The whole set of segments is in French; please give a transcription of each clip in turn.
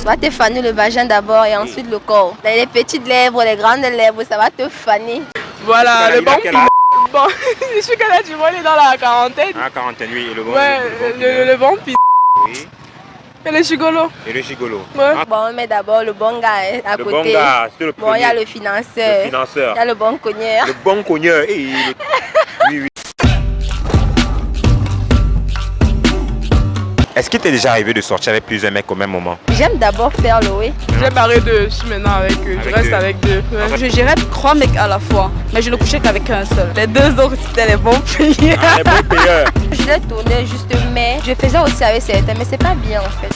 va te faner le vagin d'abord et ensuite le corps. Les petites lèvres, les grandes lèvres, ça va te faner. Voilà, le bon bon, je suis là, tu vois, il est dans la quarantaine. Ah, quarantaine, oui. Et le bon, ouais, le bon oui. Et le gigolo. Et le gigolo. Ouais. Bon, on met d'abord le bon gars à côté. Le bon gars, c'est le premier. Bon, il y a le financeur. Le financeur. Il y a le bon cogneur. Le bon cogneur. Oui, oui. Est-ce qu'il t'est déjà arrivé de sortir avec plusieurs mecs au même moment? J'aime d'abord faire le oui. J'ai barré deux, je suis maintenant avec eux. Je reste avec deux. Ouais. Je gérais 3 mecs à la fois, mais je ne couchais qu'avec un seul. Les 2 autres, c'était les bons payeurs. Ah, les bons payeurs. Je les tournais juste, mais je faisais aussi avec certains, mais c'est pas bien en fait.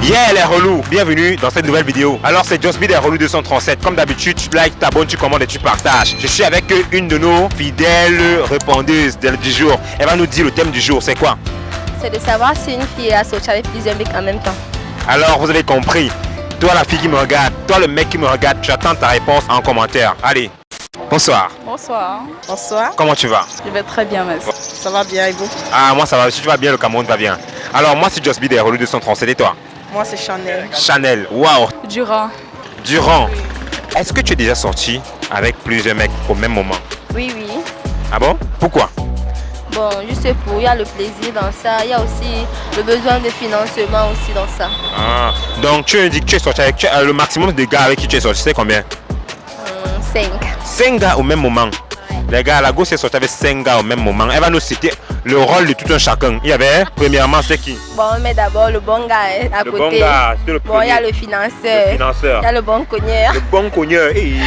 Yeah les relous, bienvenue dans cette nouvelle vidéo. Alors c'est Josby des relous 237. Comme d'habitude, tu likes, t'abonnes, tu commandes et tu partages. Je suis avec une de nos fidèles répondeuses du jour. Elle va nous dire le thème du jour, c'est quoi? C'est de savoir si une fille a sorti avec plusieurs mecs en même temps. Alors vous avez compris. Toi la fille qui me regarde, toi le mec qui me regarde, j'attends ta réponse en commentaire. Allez, bonsoir. Bonsoir. Bonsoir. Comment tu vas? Je vais très bien, merci. Ça va bien et vous? Ah moi ça va, si tu vas bien, le Cameroun va bien. Alors moi c'est Josby des relous 237 et toi? Moi c'est Chanel. Chanel, waouh. Durant. Durant. Est-ce que tu es déjà sorti avec plusieurs mecs au même moment? Oui, oui. Ah bon? Pourquoi? Bon, juste pour, il y a le plaisir dans ça, il y a aussi le besoin de financement aussi dans ça. Ah, donc tu me dis que tu es sorti avec le maximum de gars avec qui tu es sorti, c'est combien? 5. 5 gars au même moment. Ouais. Les gars, la gosse est sortie avec 5 gars au même moment. Elle va nous citer le rôle de tout un chacun. Il y avait, premièrement, c'est qui? Bon, on met d'abord le bon gars à côté. Le bon gars, c'était le premier. Bon, il y a le financeur. Le financeur. Il y a le bon cogneur. Le bon cogneur. Oui.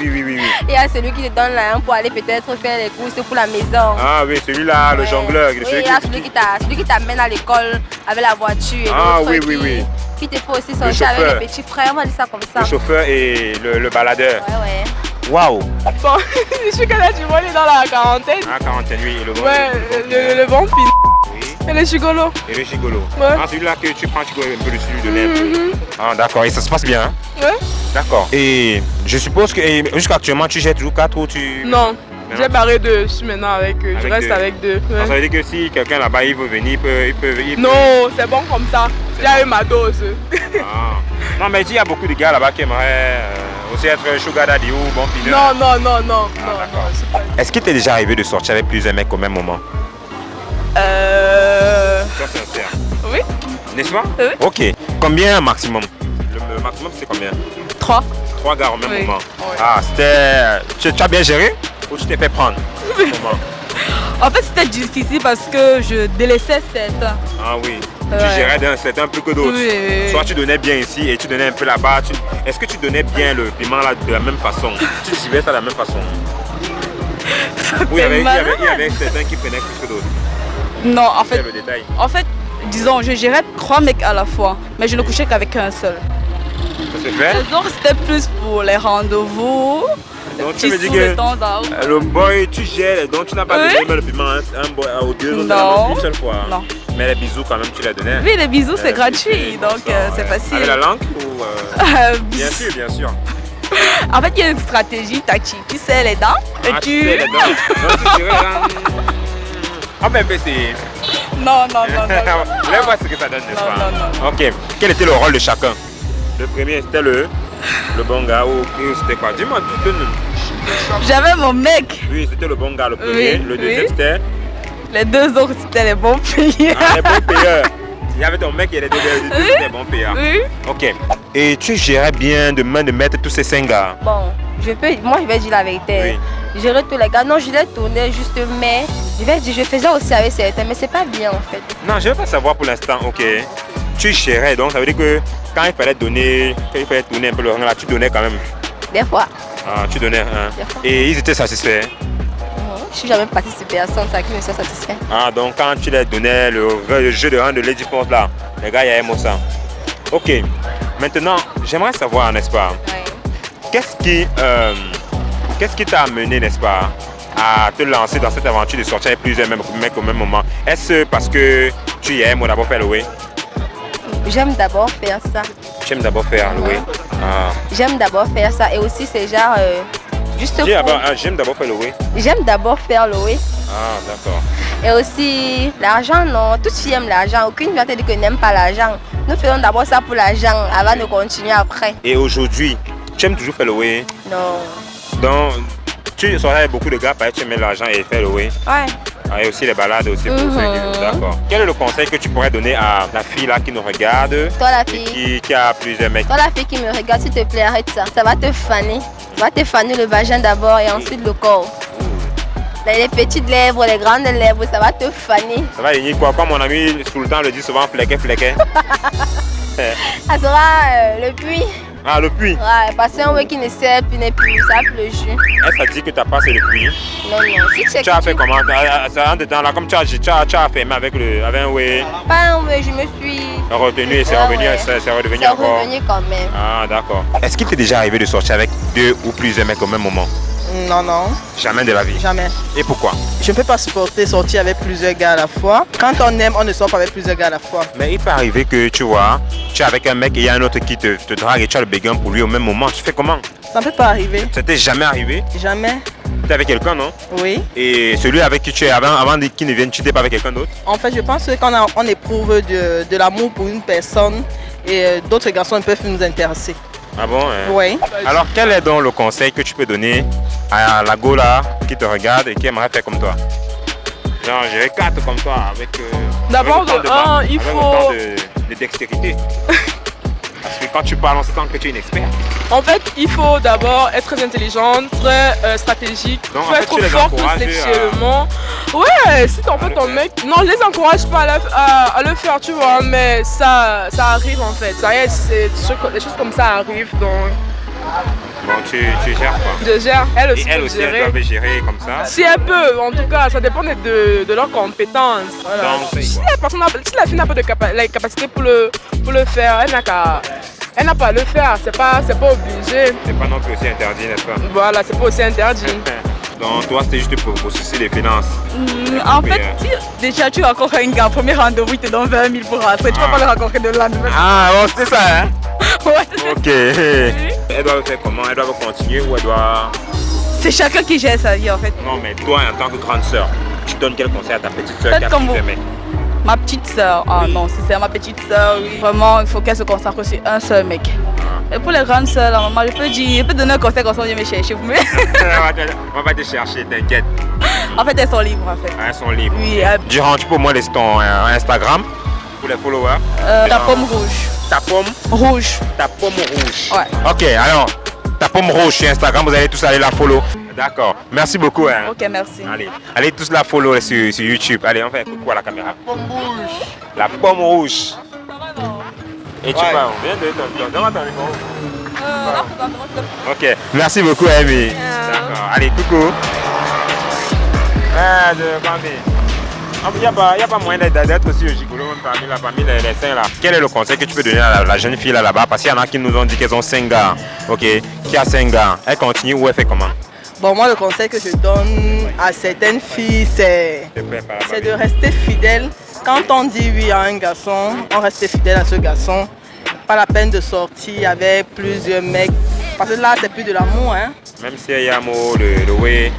Il y a celui qui te donne l'argent pour aller peut-être faire les courses pour la maison. Ah oui, celui-là, le jongleur. Oui, il y a celui qui t'amène à l'école avec la voiture. Ah oui. Qui te fait aussi sortir avec les petits frères, on va dire ça comme ça. Le chauffeur et le baladeur. Ouais. Waouh. Bon, je suis là, tu vois, il est dans la quarantaine. Ah, quarantaine, oui. Et le bon, ouais, le bon oui. Et le gigolo. Et le gigolo. Ouais. Ah, celui-là que tu prends, tu connais un peu dessus, de l'air. Ah, d'accord. Et ça se passe bien, hein? Ouais. D'accord. Et je suppose que jusqu'à actuellement, tu gères toujours 4 ou tu... Non. J'ai barré deux, je suis maintenant avec eux. Je reste avec deux. Ouais. Ça veut dire que si quelqu'un là-bas il veut venir, il peut. Non, c'est bon comme ça. J'ai eu ma dose. Ah. Non, mais il y a beaucoup de gars là-bas qui aimeraient aussi être sugar daddy ou bon pineur. Non. Est-ce qu'il t'est déjà arrivé de sortir avec plusieurs mecs au même moment? Sois sincère. Oui. N'est-ce pas? Oui. Ok. Combien maximum? Le maximum c'est combien? 3. 3 gars au même moment. Oui. Ah, c'était... Tu as bien géré ou tu t'es fait prendre? En fait, c'était difficile parce que je délaissais certains. Ah oui. Tu gérais d'un certain plus que d'autres. Oui. Soit tu donnais bien ici et tu donnais un peu là-bas. Est-ce que tu donnais bien le piment là de la même façon? Tu distribuais ça de la même façon? Oui, il y avait certains qui prenaient plus que d'autres. Non, en fait, le détail. Disons, je gérais 3 mecs à la fois, mais je ne couchais qu'avec un seul. Ça se fait? Les autres, c'était plus pour les rendez-vous. Donc tu me dis que le boy, tu gères, donc tu n'as pas donné le piment un boy aux deux autres une seule fois. Non. Mais les bisous quand même tu les donnais. Oui, les bisous c'est gratuit, donc c'est facile. Avec la langue ou bien sûr. En fait, il y a une stratégie tactique. Tu serres les dents et tu... serres les dents. Donc tu dirais ah ben c'est... Non. Là, voir ce que ça donne, n'est-ce pas? Non. Ok. Quel était le rôle de chacun? Le premier c'était le bon gars ou c'était quoi? Dis-moi, tu donnes. J'avais mon mec. Oui, c'était le bon gars, le premier. Le deuxième c'était? Les 2 autres c'était les bons payeurs. Ah, les bons payeurs. Il y avait ton mec et les deux c'était les bons payeurs. Oui. Ok. Et tu gérais bien de mettre tous ces 5 gars? Bon, moi je vais dire la vérité. Oui. Je gérais tous les gars. Non, je les tournais juste, mais je faisais aussi avec certains, mais c'est pas bien en fait. Non, je ne veux pas savoir pour l'instant, ok. Tu gérais, donc ça veut dire que quand il fallait tourner un peu le rang là, tu donnais quand même. Des fois. Ah, tu donnais un. Et ils étaient satisfaits? Je suis jamais participé à ça, ça qui me soit satisfait. Ah, donc quand tu leur donnais le jeu de rang de Lady Ponce là, les gars, ils aiment ça. Ok. Maintenant, j'aimerais savoir, n'est-ce pas? Oui. Qu'est-ce qui t'a amené, n'est-ce pas, à te lancer dans cette aventure de sortir avec plusieurs mecs au même moment? Est-ce parce que tu aimes d'abord faire le way? J'aime d'abord faire ça. J'aime d'abord faire le way. Ah. J'aime d'abord faire ça et aussi c'est genre juste pour... J'aime d'abord faire le way. J'aime d'abord faire le way. Ah, d'accord. Et aussi l'argent, non. Toutes filles aiment l'argent. Aucune fille va te dire que n'aime pas l'argent. Nous faisons d'abord ça pour l'argent avant de continuer après. Et aujourd'hui, tu aimes toujours faire le way? Non. Donc, tu sors avec beaucoup de gars, parce que tu aimes l'argent et faire le way? Ouais. Ah, et aussi les balades aussi pour ceux D'accord. Quel est le conseil que tu pourrais donner à la fille là qui nous regarde? Toi la et fille. qui a plusieurs mecs? Toi la fille qui me regarde, s'il te plaît, arrête ça. Ça va te faner. Ça va te faner le vagin d'abord et ensuite le corps. Les petites lèvres, les grandes lèvres, ça va te faner. Ça va venir quoi? Comme mon ami Sultan le dit souvent, flequet. Ça sera le puits. Ah, le puits? Ouais, parce qu'un way qui ne sert plus n'est plus, ça plus le jus. Est-ce que ça dit que tu as passé le puits? Non, non. Si tu sais Tu as fait comment? En dedans là, comme tu as fermé avec un way. Pas un way, je me suis Retenu et c'est revenu, c'est redevenu encore. C'est revenu quand même. Ah, d'accord. Est-ce qu'il t'est déjà arrivé de sortir avec 2 ou plusieurs mecs au même moment? Non, non, Jamais de la vie. jamais. Et pourquoi? Je ne peux pas supporter sortir avec plusieurs gars à la fois. Quand on aime, on ne sort pas avec plusieurs gars à la fois. Mais il peut arriver que tu vois, tu es avec un mec et il y a un autre qui te drague et tu as le béguin pour lui au même moment. Tu fais comment? Ça ne peut pas arriver. Ça t'est jamais arrivé? Jamais. Tu es avec quelqu'un, non? Oui. Et celui avec qui tu es avant qu'il ne vienne, tu n'étais pas avec quelqu'un d'autre? En fait, je pense que quand on éprouve de l'amour pour une personne, et d'autres garçons peuvent nous intéresser. Ah bon? Hein? Oui. Alors, quel est donc le conseil que tu peux donner à la go là qui te regarde et qui aimerait faire comme toi? Genre, j'ai 4 comme toi avec. D'abord, il faut. Autant de dextérité. Parce que quand tu parles, on sent que tu es une experte. En fait, il faut d'abord être très intelligente, très stratégique. Donc, il faut en fait, tu être les forte encourages sexuellement. Ouais, si en fait ton mec. Non, je les encourage pas à le faire, tu vois, mais ça arrive en fait. Ça y est, des choses comme ça arrivent donc. Bon, tu gères quoi? Je gère, elle aussi. Et elle aussi, elle doit gérer comme ça. Si elle peut, en tout cas, ça dépend de leurs compétences. Voilà. Donc, Si la fille n'a pas la capacité pour le faire, elle n'a pas à le faire, c'est pas obligé. C'est pas non plus aussi interdit, n'est-ce pas? Voilà, c'est pas aussi interdit. Donc toi, c'était juste pour soucier les finances. En fait, déjà tu rencontres un gars, premier rendez-vous, il te donne 20 000 pour rentrer. Tu vas pas le rencontrer de lendemain. Ah, bon, c'est ça, hein? Ouais. Ok. Elle doit faire comment? Elle doit continuer ou elle doit... C'est chacun qui gère sa vie en fait. Non, mais toi, en tant que grande sœur, tu donnes quel conseil à ta petite sœur qui a Faites comme plusieurs vous. mecs? Ma petite soeur, ah non, si c'est ma petite soeur, oui. Vraiment, il faut qu'elle se concentre sur un seul mec. Et pour les grandes soeurs, la maman, je peux donner un conseil quand on vient me chercher. Vous On va te chercher, t'inquiète. En fait, elles sont libres en fait. Elles sont libres. Oui, Durant, tu peux au moins laisser ton Instagram pour les followers. ta pomme rouge. Ta pomme? Rouge. Ta pomme rouge. Ouais. Ok, alors, ta pomme rouge sur Instagram, vous allez tous aller la follow. D'accord. Merci beaucoup. Hein. Ok, merci. Allez tous la follow sur YouTube. Allez, on fait un coucou à la caméra. La pomme rouge. La pomme rouge. Et tu vas, viens de ton micro. Ok, merci beaucoup, Amy. D'accord. Allez, coucou. Il n'y a pas moyen d'être aussi au gigolo parmi les 5 là. Quel est le conseil que tu peux donner à la jeune fille là-bas? Parce qu'il y en a qui nous ont dit qu'elles ont 5 gars. Ok, qui a 5 gars. Elle continue ou elle fait comment? Bon, moi, le conseil que je donne à certaines filles, c'est de rester fidèle. Quand on dit oui à un garçon, on reste fidèle à ce garçon. Pas la peine de sortir avec plusieurs mecs. Parce que là, c'est plus de l'amour. Hein. Même si Yamo, le way.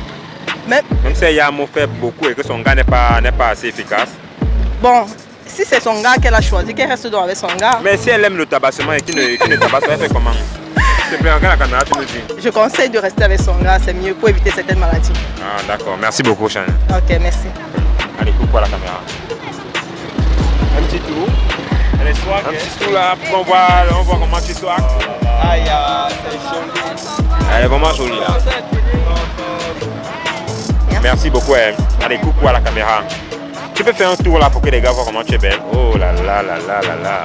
Même si Yamo fait beaucoup et que son gars n'est pas assez efficace. Bon, si c'est son gars qu'elle a choisi, qu'elle reste donc avec son gars. Mais si elle aime le tabassement et qu'il ne tabasse pas, elle fait comment? S'il te plaît, regarde la caméra, tu me dis. Je conseille de rester avec son gars, c'est mieux pour éviter certaines maladies. Ah, d'accord. Merci beaucoup, Chanel. Ok, merci. Allez, coupe à la caméra. Un petit tour. Un petit tour là, pour qu'on voit comment tu sois. Aïe, c'est joli. Elle est vraiment jolie là. Merci beaucoup. Hein. Allez, coucou à la caméra. Tu peux faire un tour là pour que les gars voient comment tu es belle. Oh là là là là là là.